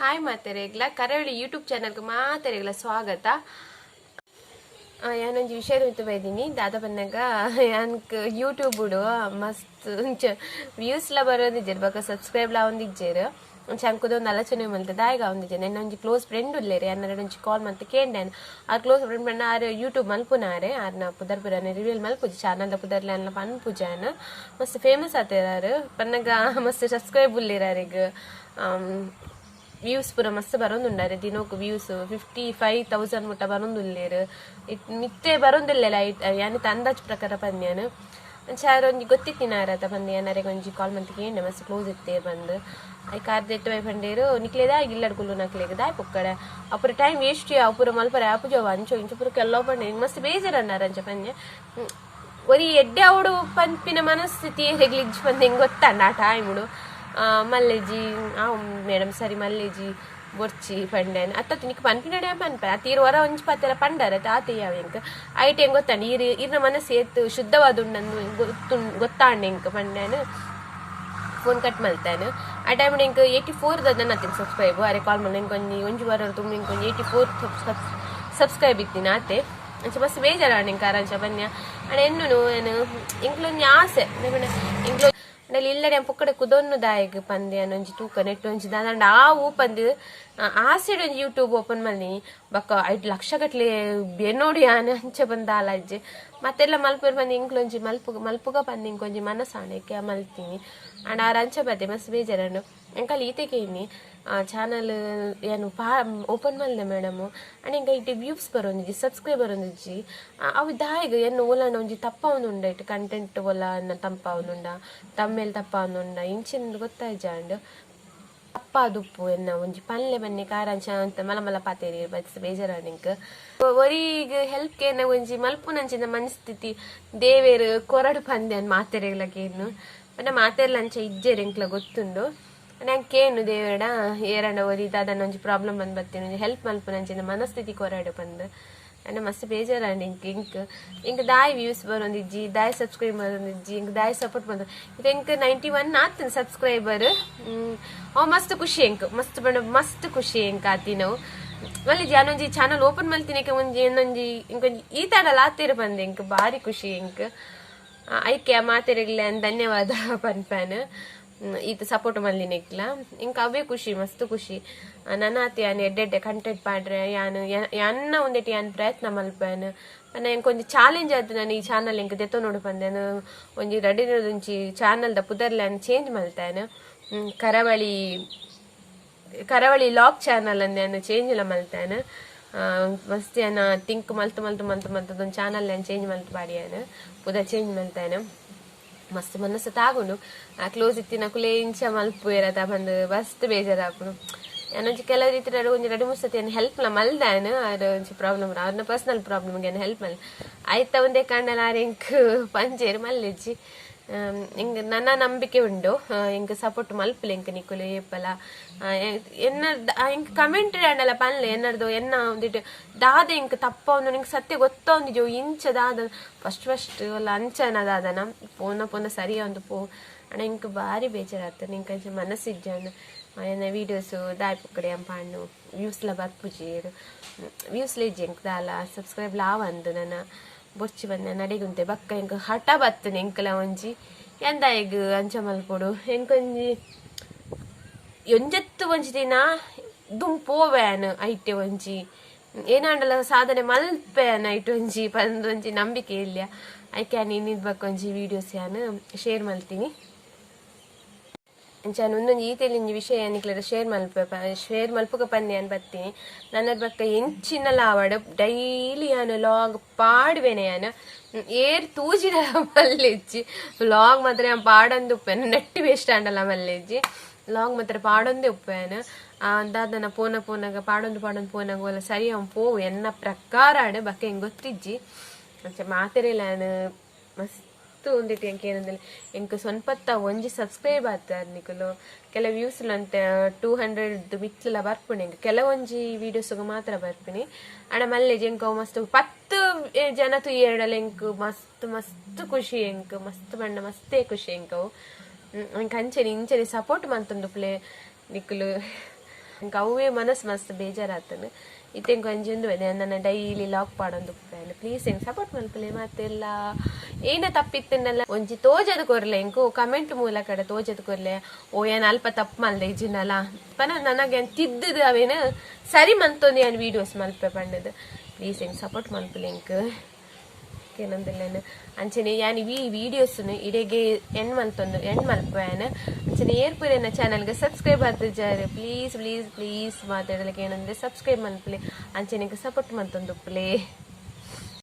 Hi ಮಾತೆರೆಗ್ಲ ಕರಾವಳಿ YouTube ಚಾನಲ್ಗೆ ಮಾತೆರೆಗ್ಲ ಸ್ವಾಗತ. ಯಾನೊಂಜಿ ವಿಷಯದ ಮಿತ್ತು ಬೈದಿನಿ ದಾದ ಪನ್ನಗ ಯಾನ್ಕ್ ಯೂಟ್ಯೂಬುಡು ಮಸ್ತ್ ವ್ಯೂಸ್ಲ ಬರೋದಿಜ್ಜೇರು ಬೊಕ ಸಬ್ಸ್ಕ್ರೈಬ್ಲ ಒಂದಿಜ್ಜೇರು ಅಂಕುದೊಂದು ಆಲೋಚನೆ ಮಲ್ತೆ ದಾಯಿಗ ಒಂದಿಜ್ಜೆ ನನ್ನ ಒಂಜಿ ಕ್ಲೋಸ್ ಫ್ರೆಂಡ್ ಉಲ್ಲೇರಿ ಅನ್ನರ ಒಂಜಿ ಕಾಲ್ ಮತ್ತೆ ಕೇಂಡೇನು ಆ ಕ್ಲೋಸ್ ಫ್ರೆಂಡ್ ಪಂಡ ಆರು ಯೂಟ್ಯೂಬ್ ಮಲ್ಪುನಾರೆ ಆರ್ನ ಪುದರ್ ಪುರಾನೆ ರಿವೀಲ್ ಮಲ್ಪುಜಿ ಚಾನಲ್ದ ಪುದರ್ಲೆ ಅನ್ನ ಪನ್ಪುಜಾನು ಮಸ್ತ್ ಫೇಮಸ್ ಆತೇರಾರು ಪನ್ನಗ ಮಸ್ತ್ ಸಬ್ಸ್ಕ್ರೈಬ್ ಉಲ್ಲೇರಾರಿಗೆ ವ್ಯೂಸ್ ಪೂರ ಮಸ್ತ್ ಬರೋದುಂಡಾರೆ ದಿನಕ್ಕೆ ವ್ಯೂಸ್ 55,000 ಮುಟ್ಟ ಬರೋದುಲ್ಲೇರು ಮಿತ್ತೆ ಬರೋದಿಲ್ಲ ಯಾನಿತ ಅಂದಾಜು ಪ್ರಕಾರ ಪಂದ್ಯಾನು ಚಾರ ಒಂಜಿ ಗೊತ್ತಿತ್ತಿನಾರತ ಬಂದು ಏನಾರಿಗೆ ಒಂಜಿ ಕಾಲ್ ಮಂತ್ ಕೇಂಡೆ ಮಸ್ತ್ ಕ್ಲೋಸ್ ಇತ್ತೇ ಬಂದು ಐ ಕಾರ್ದೆಟ್ಟು ಬೈ ಪಂಡೇರು ನಿಕ್ಲೇದಾಗಿ ಇಲ್ಲಡ್ಕುಲ್ಲು ನಕ್ಲೆಗೆ ದಾಯ್ ಪೊಕ್ಕಡೆ ಅಪುರ ಟೈಮ್ ವೇಸ್ಟ್ ಅಪುರ ಮಲ್ಪರೆ ಆಪುಜವ ಅಂಚು ಇಂಚು ಪುರ ಕೆಲವು ಪಂಡೆ ಮಸ್ತ್ ಬೇಜಾರನ್ನಾರ ಅಂಚ ಪಂದ್ಯ ಒರಿ ಎಡ್ಡೆ ಅವಡು ಪಂಪಿನ ಮನಸ್ಥಿತಿ ಹೇಗ್ಲಿಜ್ಜಿ ಪಂದೆ ಹೆಂಗೆ ಗೊತ್ತಣ್ಣ ಆ ಟೈಮುಡು ಮಲ್ಲೆಜಿ ಮೇಡಮ್ ಸರಿ ಮಲ್ಲೆಜಿ ಬೊರ್ಚಿ ಪಂಡೇನು ಅತ್ತ ನಿಕ್ ಪನ್ಪಿನಡೆ ಪನ್ಪ ತೀರ್ ಹೊರ ಒಂಜಿ ಪತ್ತೆಲ್ಲ ಪಂಡಾರ ತಾತಯ್ಯ ಎಂಕ್ ಐಟ್ ಹೆಂಗೆ ಗೊತ್ತಾಂಡು ಇರ್ನ ಮನಸ್ಸು ಎತ್ತು ಶುದ್ಧವಾದುಂಡು ಗೊತ್ತಾಂಡು ಎಂಕ್ ಪಂಡೇನು ಫೋನ್ ಕಟ್ ಮಲ್ತಾನು ಆ ಟೈಮ್ ಇಂಕ 84 ನತ್ತಿನ ಸಬ್ಸ್ಕ್ರೈಬ್ ಅರೆ ಕಾಲ್ ಮಲ್ಲ ಇಂಕ ಒಂಜಿ ವಾರ ತುಂಬ ಇಂಕ 84 ಸಬ್ಸ್ಕ್ರೈಬ್ ಇತ್ತೀನಿ ಆತೆ ಅಂಚ ಮಸ್ತ್ ಬೇಜಾರಾಂಡು ಇಂಕ ಅರಂಚ ಬನ್ಯ ಅಣ್ಣ ಎನ್ನು ಏನು ಇಂಕ್ಲೊಂದು ಆಸೆ ಇಂಕ್ಲೊ ಇಲ್ಲಡೆ ಪೊಕ್ಕಡೆ ಕುದೊನ್ನು ದಾಯಿಗ್ ಪಂದೆ ಒಂಜಿ ತೂಕ ನೆಟ್ಟು ಒಂಜಿ ದಾಂಡ ಆವು ಪಂದ್ ಆಸೆಡ್ ಒಂಜಿ ಯೂಟ್ಯೂಬ್ ಓಪನ್ ಮಲ್ನಿ ಬಕ್ಕ 5 ಲಕ್ಷ ಗಟ್ಲೆ ಬೆನ್ನೋಡಿ ಆನೆ ಅಂಚೆ ಬಂದ ಆಲಜ್ಜೆ ಮತ್ತೆಲ್ಲ ಮಲ್ಪುರ್ ಬಂದು ಇಂಕ್ಲೊಂಜಿ ಮಲ್ಪುಗ ಪಂದು ಇಂಕೊಂಜಿ ಮನಸ್ಸಾಣಕ್ಕೆ ಮಲ್ತೀನಿ ಅಣ್ಣ ಆರ ಅಂಚೆ ಬದ್ದೆ ಮಸ್ತ್ ಬೇಜಾರಂಡು ಎಂಕಲ್ಲಿ ಈತೆಗೆ ಇನ್ನಿ ಚಾನಲ್ ಏನು ಓಪನ್ ಮಲ್ದೆ ಮೇಡಮು ಅಂಡ್ ಇಂಕ ಇಟ್ಟು ವ್ಯೂಸ್ ಬರೋಂಜಿ ಸಬ್ಸ್ಕ್ರೈಬರ್ ಒಂದಿಜ್ಜಿ ಅವು ದಾಯಿಗ್ ಏನು ಓಲಾಂಡ ಒಂಜಿ ತಪ್ಪ ಒಂದುಂಡ ಇಟ್ಟು ಕಂಟೆಂಟ್ ಒಲ ತಂಪ ಒಂದುಂಡ ತಮ್ಮೇಲೆ ತಪ್ಪ ಒಂದುಂಡ ಇಂಚಿನ ಗೊತ್ತಾಯ್ಜಾಂಡ್ ತಪ್ಪ ದುಪ್ಪು ಎನ್ನ ಒಂಜಿ ಪಲ್ಲೆ ಬನ್ನಿ ಕಾರಂಚ ಅಂತ ಮಲ ಪಾತೇರಿ ಬಸ್ ಬೇಜಾರಾಂಡ್ ಇಂಕ ಒರೀಗ ಹೆಲ್ಪ್ಗೆ ಏನ ಒಂಜಿ ಮಲ್ಪುನಂಚಿನ ಮನಸ್ಥಿತಿ ದೇವೇರು ಕೊರಡು ಪಂದೆ ಅನ್ ಮಾತೆರೆಗ್ಲಕೇನು ಪಂಡ ಮಾತೆರ್ಲ ಅಂಚ ಇಜ್ಜೇರು ಎಂಕ್ಲ ಗೊತ್ತುಂಡು ನಂಗೇನು ದೇವೇಡ ಏರಂಡ ಒರಿ ದಾದನ ಒಂಜಿ ಪ್ರಾಬ್ಲಮ್ ಬಂದು ಬರ್ತೀನಿ ಒಂಜಿ ಹೆಲ್ಪ್ ಮಲ್ಪುನಂಚಿನ ಮನಸ್ಥಿತಿ ಕೊರಡು ಬಂದು ಅಂಡ್ ಮಸ್ತ್ ಬೇಜಾರಾಂಡ್ ಇಂಕ ದಾಯ್ ವ್ಯೂಸ್ ಬರೋಂದಿಜ್ಜಿ ದಾಯ್ ಸಬ್ಸ್ಕ್ರೈಬ್ ಬರೋಂದಿಜ್ಜಿ ಇಂಕ ದಾಯ್ ಸಪೋರ್ಟ್ ಬಂದು ಇಂಕ 91 ಆತಿನ ಸಬ್ಸ್ಕ್ರೈಬರ್ ಅವ್ ಮಸ್ತ್ ಖುಷಿ ಎಂಕ್ ಮಸ್ತ್ ಬಂಡ ಮಸ್ತ್ ಖುಷಿ ಎಂಕ್ ಆತಿನವು ಮಲ್ಲಿಜಿ ನಾನೊಂಜಿ ಚಾನಲ್ ಓಪನ್ ಮಲ್ತಿನಕ್ಕೆ ಒಂಜಿ ಏನೊಂಜಿ ಇಂಕೊಂಜಿ ಈ ತಡಲ್ಲ ಆತಿರ ಬಂದೆ ಇಂಕ ಭಾರಿ ಖುಷಿ ಎಂಕ್ ಐಕ್ಯ ಮಾತೆರೆಗ್ಲೆ ಧನ್ಯವಾದ ಪನ್ಪಾನ್ ಈತ ಸಪೋರ್ಟ್ ಮಲ್ಲಿನಿಕ್ಲ ಇಂಕ ಅವೇ ಖುಷಿ ಮಸ್ತ್ ಖುಷಿ ನನ್ನ ಆತಿ ಯಾನ್ ಎಡ್ಡೆ ಕಂಟೆಂಟ್ ಪಾಡ್ರೆ ಯಾನ್ನ ಒಂದೇಟಿ ಯಾನ್ ಪ್ರಯತ್ನ ಮಲ್ಪಾನು ಎಂಕೊಂಜಿ ಚಾಲೆಂಜ್ ಆದ್ ನಾನು ಈ ಚಾನಲ್ ಇಂಕ ದೆತ್ತೋ ನೋಡು ಪಂದೇನು ಒಂಜಿ ರಡಿನೊಂಜಿ ಚಾನಲ್ದ ಪುದರ್ಲೆ ಚೇಂಜ್ ಮಲ್ತಾನು ಕರಾವಳಿ ಲಾಗ್ ಚಾನಲ್ ಅಂದೆ ಚೇಂಜ್ ಇಲ್ಲ ಮಲ್ತಾನು ಮಸ್ತ್ ಯಾನ ತಿಂಕ್ ಮಲ್ತು ಚಾನಲ್ ಚೇಂಜ್ ಮಲ್ತು ಬಾಡಿಯಾನು ಪುದರ್ ಚೇಂಜ್ ಮಲ್ತಾನು ಮಸ್ತ್ ಮನಸ್ಸು ತಾಗುಂಡು ಕ್ಲೋಸ್ ಇತ್ತಿನ ಕುಲೇ ಇಂಚ ಮಲ್ಪು ಇರತ್ತ ಬಂದು ಮಸ್ತ್ ಬೇಜಾರಾಪುನು ಏನೊಂಜಿ ಕೆಲವು ರೀತಿ ಒಂಜಿ 2-3 ಸತಿ ಏನು ಹೆಲ್ಪ್ಲ ಮಲ್ದಾನು ಅದು ಒಂಜಿ ಪ್ರಾಬ್ಲಮ್ ಅವ್ರನ್ನ ಪರ್ಸನಲ್ ಪ್ರಾಬ್ಲಮ್ಗೆ ಏನು ಹೆಲ್ಪ್ ಮಲ್ ಆಯ್ತಾ ಒಂದೇ ಕಾಂಡಲ ಇಂಕ್ ಪಂಚೇರು ಮಲ್ಲಿಜ್ಜಿ ಇಂಕ ನನ್ನ ನಂಬಿಕೆ ಉಂಡು ಇಂಕ ಸಪೋರ್ಟ್ ಮಲ್ಪಲೆ ಇಂಕ ನಿಕ್ಕುಲು ಏಪಲ ಇಂಕ ಕಮೆಂಟ್ ಅಂಡಲ್ಲ ಪನ್ಲೆ ಎನ್ನರ್ದು ಎನ್ನ ಒಂದಿಟ್ಟು ದಾದ ಇಂಕ ತಪ್ಪ ಒಂದು ನಿಂಗೆ ಸತ್ಯ ಗೊತ್ತೊಂದಿಜೋ ಇಂಚ ದಾದ ಫಸ್ಟ್ ಅಲ್ಲ ಅಂಚನ ದಾದನ ಪೋನ ಸರಿಯ ಒಂದು ಅಣ್ಣ ಇಂಕ ಭಾರಿ ಬೇಜಾರಾಗ್ತದೆ ಇಂಕ ಮನಸ್ಸಿಜ್ಜಂಡು ಏನ ವೀಡಿಯೋಸು ದಾಯ್ ಪುಕ್ಕಡೆ ಅಂಪಾಣ್ಣು ವ್ಯೂಸ್ಲ ಬರ್ಪುಜೀರು ವ್ಯೂಸ್ಲ ಇಜ್ಜಿ ಇಂಕ ದಾಲ ಸಬ್ಸ್ಕ್ರೈಬ್ ಲಾವಂದು ನನ್ನ ಬೊರ್ಚಿ ಬಂದೆ ನಡಿಗುಂತೆ ಬಕ್ಕ ಇಂಕ ಹಠ ಬತ್ತನೆ ಇಂಕಲ ಒಂಜಿ ಎಂದ ಈಗ ಅಂಚ ಮಲ್ಪೊಡು ಎಂಕೊಂಜಿ ಒಂಜತ್ತು ಒಂಜಿ ದಿನ ದುಂಪೋವ್ಯಾನ್ ಐಟೆ ಒಂಜಿ ಏನಾಂಡಲ ಸಾಧನೆ ಮಲ್ಪೇನ್ ಐಟ್ ಒಂಜಿ ಒಂಜಿ ನಂಬಿಕೆ ಇಲ್ಲ ಐಕೆ ಇನ್ನಿದ್ ಬಕ್ಕ ಒಂಜಿ ವೀಡಿಯೋಸ್ ಯಾನು ಶೇರ್ ಮಲ್ತೀನಿ ಅಂಚಾನು ಒಂದೊಂದು ಈತೆಲಿಂಜಿ ವಿಷಯ ನಿಕ್ಲರ ಶೇರ್ ಮಲ್ಪುಗ ಪನ್ನೆ ಅನ್ ಬತ್ತೀನಿ ನನ್ನ ಬಕ್ಕ ಎಂಚಿನ ಲಾವಡ್ ಡೈಲಿ ಯಾನು ಲಾಗ್ ಪಾಡುವೆನೆ ಯಾನು ಏರ್ ತೂಜಿನ ಮಲ್ಲೆಜ್ಜಿ ಲಾಗ್ ಮಾತ್ರ ಪಾಡೊಂದು ಉಪ್ಪೇನು ನೆಟ್ಟಿ ವೇಸ್ಟ್ ಆಂಡಲ್ಲ ಮಲ್ಲೆಜ್ಜಿ ಲಾಗ್ ಮಾತ್ರ ಪಾಡೊಂದೇ ಉಪ್ಪೇನು ದಾದನ ಪೋನಗ ಪಾಡೊಂದು ಪೋನಾಗ ಒಲ್ಲ ಸರಿ ಅವ್ನು ಪೋವು ಎನ್ನ ಪ್ರಕಾರ ಆಡು ಬಕ್ಕ ಹೆಂಗೆ ಗೊತ್ತಿಜ್ಜಿ ಅಂಚೆ ಮಾತೆರೆಲ್ಲ ಮಸ್ತ್ ಒಂದಿಟ್ಟು ಎಂಕ್ ಏನಂದ್ರೆ ಎಂಕ್ ಸ್ವಲ್ಪತ್ತ ಒಂಜಿ ಸಬ್ಸ್ಕ್ರೈಬ್ ಆಗ್ತಾರೆ ನಿಕಲು ಕೆಲವು ವ್ಯೂಸ್ಲು ಅಂತ 200 ಮಿಕ್ಲೆಲ್ಲ ಬರ್ಪುಣಿ ಎಂಕ್ ಕೆಲವೊಂಜಿ ವೀಡಿಯೋಸ್ಗೆ ಮಾತ್ರ ಬರ್ಪಿನಿ ಅಣ್ಣ ಮಲ್ಲೆಜಿ ಎಂಕ ಮಸ್ತ್ 10 ಜನ ತುಯ್ಯಡಲ್ಲ ಎಂಕ್ ಮಸ್ತ್ ಖುಷಿ ಎಂಕ್ ಮಸ್ತ್ ಬಣ್ಣ ಮಸ್ತೇ ಖುಷಿ ಎಂಕವು ಎಂಕ್ ಅಂಚೆನಿ ಇಂಚೆನಿ ಸಪೋರ್ಟ್ ಮಂತೊಂದು ಪ್ಲೇ ನಿಕಲು ಇಂಕ ಅವೇ ಮನಸ್ಸು ಮಸ್ತ್ ಬೇಜಾರಾತನು ಇತ್ತೆಂಗೆ ಒಂಜೊಂದು ನನ್ನ ಡೈಲಿ ಲಾಕ್ ಪಾಡೊಂದು ಉಪ್ಪೇನು ಪ್ಲೀಸ್ ಹೆಂಗೆ ಸಪೋರ್ಟ್ ಮಲ್ಪಲೆ ಮತ್ತೆಲ್ಲ ಏನ ತಪ್ಪಿತ್ತನ್ನೆಲ್ಲ ಒಂಜಿ ತೋಜದು ಕೊರ್ಲೆ ಇಂಕು ಕಮೆಂಟ್ ಮೂಲಕ ತೋಜದು ಕೊರ್ಲೆ ಓ ಏನು ಅಲ್ಪ ತಪ್ಪು ಮಲ್ದೆ ಇಜ್ಜಿನಲ್ಲ ಪನ ನನಗೆ ತಿದ್ದದು ಅವೇನು ಸರಿ ಮಂತೊಂದು ಏನು ವೀಡಿಯೋಸ್ ಮಲ್ಪೆ ಪಂಡದು ಪ್ಲೀಸ್ ಹೆಂಗೆ ಸಪೋರ್ಟ್ ಮಲ್ಪಲೆ ಇಂಕ್ ಏನಂದಿಲ್ಲೇನು ಅಂಚನೆ ಯಾನಿ ಈ ವಿಡಿಯೋಸ್ನು ಇಡೆಗೆ ಎಂಡ್ ಮಲ್ಪೇನು ಅಂಚನೆ ಏರ್ಪುರ ನನ್ನ ಚಾನಲ್ಗೆ ಸಬ್ಸ್ಕ್ರೈಬ್ ಆಗ್ತಿದ್ದಾರೆ ಪ್ಲೀಸ್ ಪ್ಲೀಸ್ ಪ್ಲೀಸ್ ಮಾತಾಡಲಿಕ್ಕೆ ಏನಂದ್ರೆ ಸಬ್ಸ್ಕ್ರೈಬ್ ಮಲ್ಪಲೆ ಅಂಚನೆಗೆ ಸಪೋರ್ಟ್ ಮಂತೊಂದು ಉಪ್ಪಲೆ